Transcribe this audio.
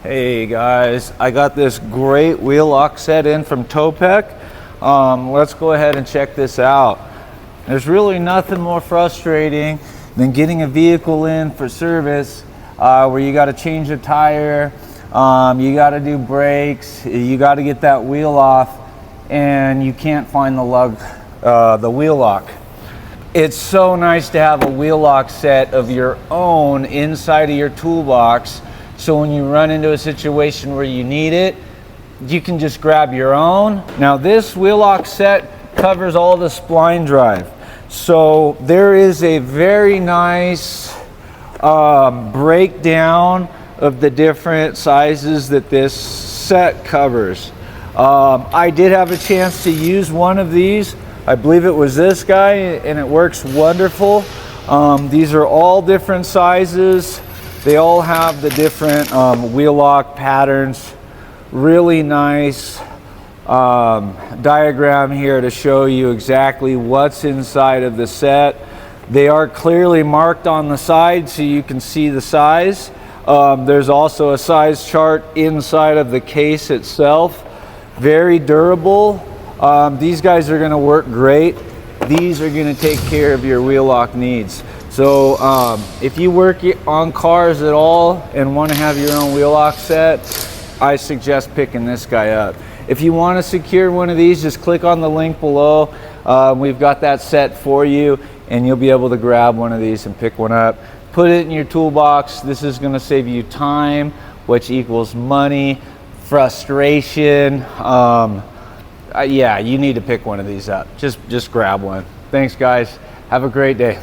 Hey guys, I got this great wheel lock set in from Topec. Let's go ahead and check this out. There's really nothing more frustrating than getting a vehicle in for service where you got to change a tire, you got to do brakes, you got to get that wheel off, and you can't find the wheel lock. It's so nice to have a wheel lock set of your own inside of your toolbox, so when you run into a situation where you need it, you can just grab your own. Now this wheel lock set covers all the spline drive. So there is a very nice breakdown of the different sizes that this set covers. I did have a chance to use one of these. I believe it was this guy, and it works wonderful. These are all different sizes. They all have the different wheel lock patterns. Really nice diagram here to show you exactly what's inside of the set. They are clearly marked on the side so you can see the size. There's also a size chart inside of the case itself. Very durable. These guys are going to work great. These are going to take care of your wheel lock needs. So if you work on cars at all and want to have your own wheel lock set, I suggest picking this guy up. If you want to secure one of these, just click on the link below. We've got that set for you, and you'll be able to grab one of these and pick one up. Put it in your toolbox. This is going to save you time, which equals money, frustration. Yeah, you need to pick one of these up. Just grab one. Thanks, guys. Have a great day.